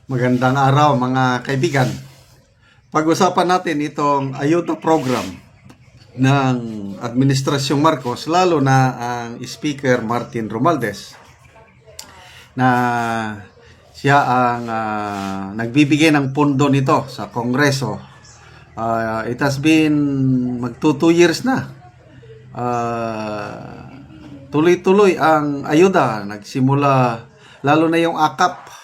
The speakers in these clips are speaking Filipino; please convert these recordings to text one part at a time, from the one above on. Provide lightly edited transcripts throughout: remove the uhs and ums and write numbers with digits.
Magandang araw mga kaibigan. Pag-usapan natin itong ayuda program ng Administrasyong Marcos, lalo na ang Speaker Martin Romualdez, na siya ang nagbibigay ng pondo nito sa Kongreso. It has been mag 2 years na. Tuloy-tuloy ang ayuda. Nagsimula, lalo na yung AKAP,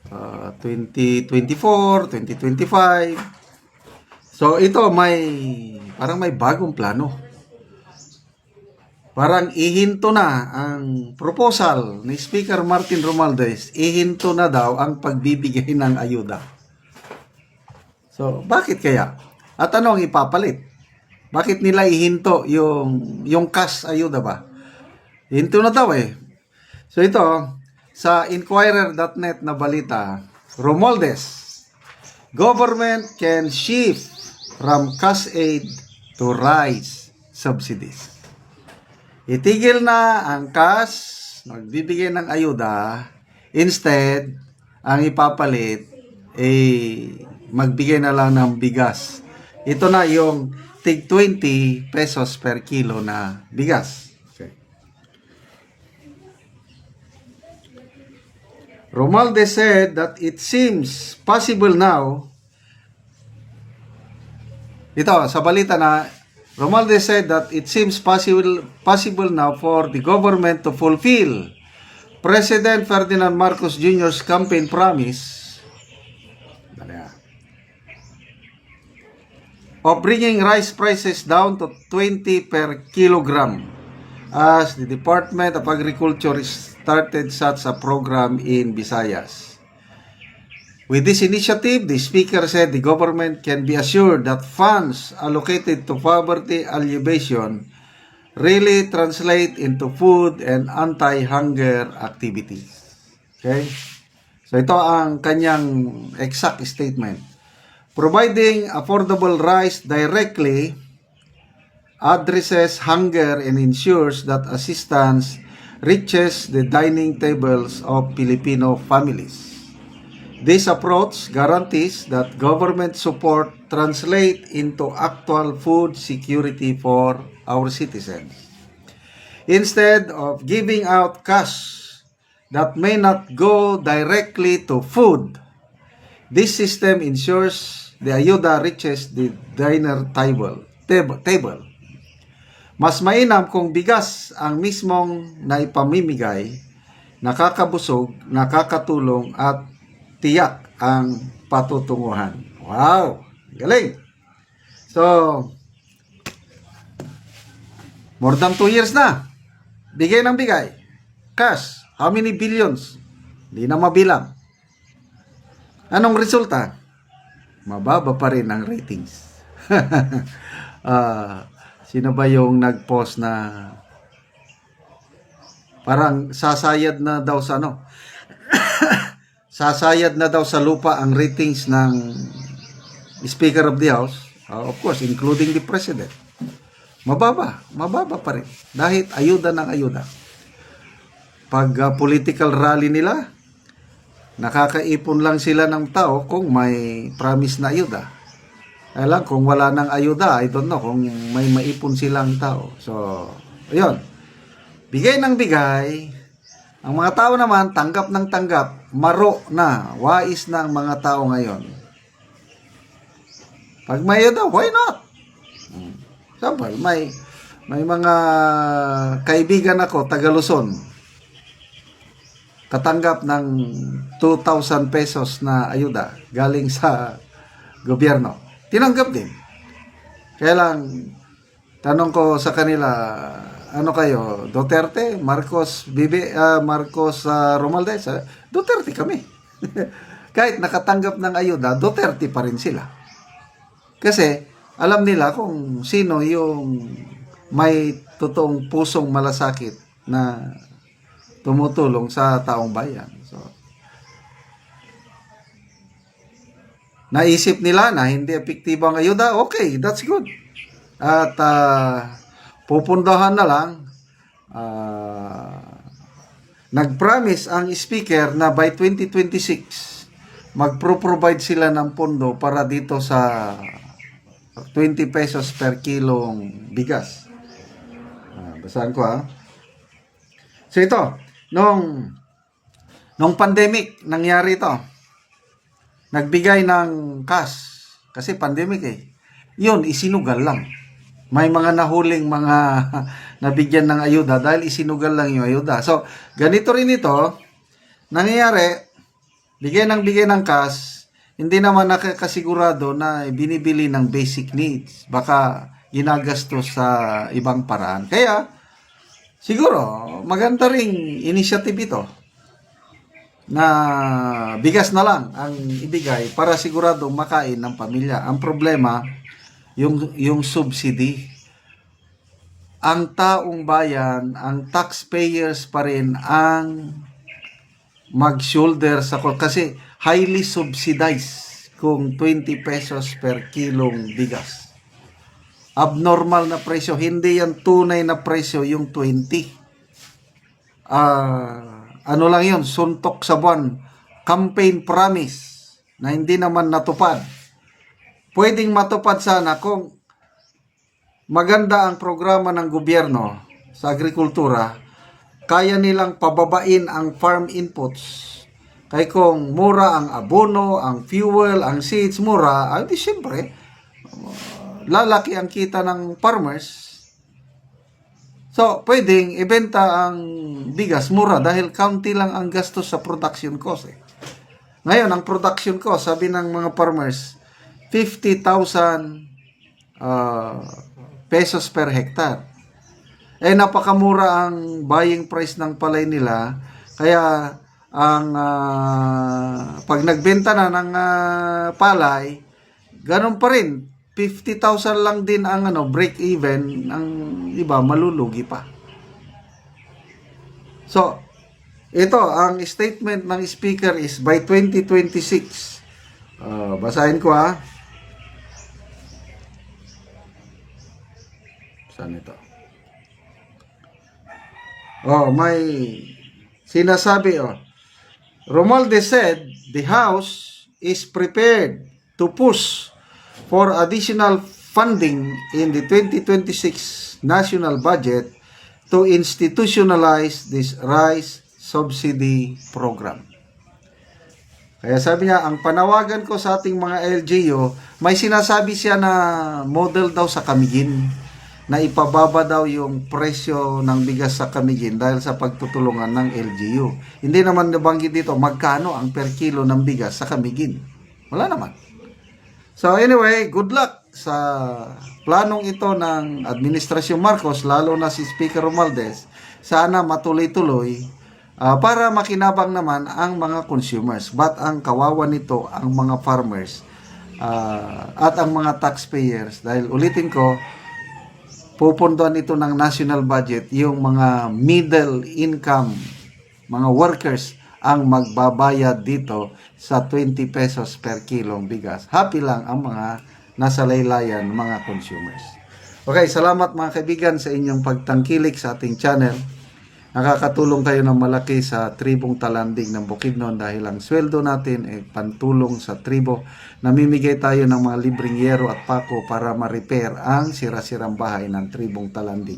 2024, 2025. So ito parang may bagong plano. Parang ihinto na ang proposal ni Speaker Martin Romualdez, ihinto na daw ang pagbibigay ng ayuda. So bakit kaya? At ano ang ipapalit? Bakit nila ihinto yung cash ayuda ba? Hinto na daw eh. So ito, sa Inquirer.net na balita, Romualdez, government can shift from cash aid to rice subsidies. Itigil na ang cash, magbibigay ng ayuda, instead, ang ipapalit magbigay na lang ng bigas. Ito na yung tig 20 pesos per kilo na bigas. Romualdez said that it seems possible now. Ito, sa balita na, Romualdez said that it seems possible now for the government to fulfill President Ferdinand Marcos Jr.'s campaign promise of bringing rice prices down to 20 per kilogram, as the Department of Agriculture started such a program in Visayas. With this initiative, the Speaker said the government can be assured that funds allocated to poverty alleviation really translate into food and anti-hunger activities. Okay? So ito ang kanyang exact statement. Providing affordable rice directly addresses hunger and ensures that assistance reaches the dining tables of Filipino families. This approach guarantees that government support translate into actual food security for our citizens. Instead of giving out cash that may not go directly to food, this system ensures the ayuda reaches the diner table. Mas mainam kung bigas ang mismong naipamimigay, nakakabusog, nakakatulong at tiyak ang patutunguhan. Wow! Galing! So, more than 2 years na. Bigay ng bigay. Cash. How many billions? Hindi na mabilang. Anong resulta? Mababa pa rin ang ratings. Sino ba yung nag-post na parang sasayad na daw sa sasayad na daw sa lupa ang ratings ng Speaker of the House, of course, including the President. Mababa pa rin. Dahil ayuda ng ayuda. Pag political rally nila, nakakaipon lang sila ng tao kung may promise na ayuda. Alam, kung wala ng ayuda, I don't know kung may maipon silang tao. So, ayun. Bigay ng bigay. Ang mga tao naman, tanggap ng tanggap. Maro na. Wais na ang mga tao ngayon. Pag may ayuda, why not? Example, may mga kaibigan ako, taga Luzon. Katanggap ng 2,000 pesos na ayuda galing sa gobyerno. Tinanggap din. Kaya lang, tanong ko sa kanila, ano kayo, Duterte, Marcos, Romualdez? Duterte kami. Kahit nakatanggap ng ayuda, Duterte pa rin sila. Kasi, alam nila kung sino yung may totoong pusong malasakit na tumutulong sa taong bayan. So, naisip nila na hindi epektibo ang ayuda, okay, that's good. At pupundahan na lang, nag-promise ang speaker na by 2026, magpro-provide sila ng pondo para dito sa 20 pesos per kilong bigas. Basahan ko ha. So ito, nung pandemic, nangyari ito. Nagbigay ng cash. Kasi pandemic eh. Yun, isinugal lang. May mga nahuling mga nabigyan ng ayuda dahil isinugal lang yung ayuda. So, ganito rin ito. Nangyayari, bigay ng cash, hindi naman nakakasigurado na binibili ng basic needs. Baka ginagastos sa ibang paraan. Kaya, siguro, maganda ring initiative ito na bigas na lang ang ibigay para sigurado makain ng pamilya. Ang problema, yung subsidy. Ang taong bayan, ang taxpayers pa rin ang mag-shoulder sa kasi highly subsidized kung 20 pesos per kilong bigas. Abnormal na presyo, hindi yan tunay na presyo yung 20. Ano lang yun, suntok sa buwan, campaign promise na hindi naman natupad. Pwedeng matupad sana kung maganda ang programa ng gobyerno sa agrikultura, kaya nilang pababain ang farm inputs. Kaya kung mura ang abono, ang fuel, ang seeds, mura, di siyempre, lalaki ang kita ng farmers. So, pwedeng ibenta ang bigas mura dahil kaunti lang ang gastos sa production cost. Ngayon, ang production cost, sabi ng mga farmers, 50,000 pesos per hectare. Napakamura ang buying price ng palay nila. Kaya, pag nagbenta na ng palay, ganun pa rin. 50,000 lang din ang break even, ang iba malulugi pa. So, ito ang statement ng speaker is by 2026. Basahin ko ha. Saan ito? May sinasabi Romualdez said the House is prepared to push for additional funding in the 2026 national budget to institutionalize this rice subsidy program. Kaya sabi niya, ang panawagan ko sa ating mga LGU, may sinasabi siya na model daw sa Camiguin, na ipababa daw yung presyo ng bigas sa Camiguin dahil sa pagtutulungan ng LGU. Hindi naman nabanggit dito magkano ang per kilo ng bigas sa Camiguin. Wala naman. So anyway, good luck sa planong ito ng Administrasyon Marcos, lalo na si Speaker Romualdez. Sana matuloy-tuloy para makinabang naman ang mga consumers. But ang kawawa nito ang mga farmers at ang mga taxpayers. Dahil ulitin ko, pupunduan ito ng national budget yung mga middle income, mga workers ang magbabayad dito sa 20 pesos per kilong bigas. Happy lang ang mga nasa laylayan, mga consumers. Okay, salamat mga kaibigan sa inyong pagtangkilik sa ating channel. Nakakatulong kayo ng malaki sa tribong Talandig ng Bukidnon dahil ang sweldo natin ay pantulong sa tribo. Namimigay tayo ng mga libreng yero at pako para ma-repair ang sira-sirang bahay ng tribong Talandig.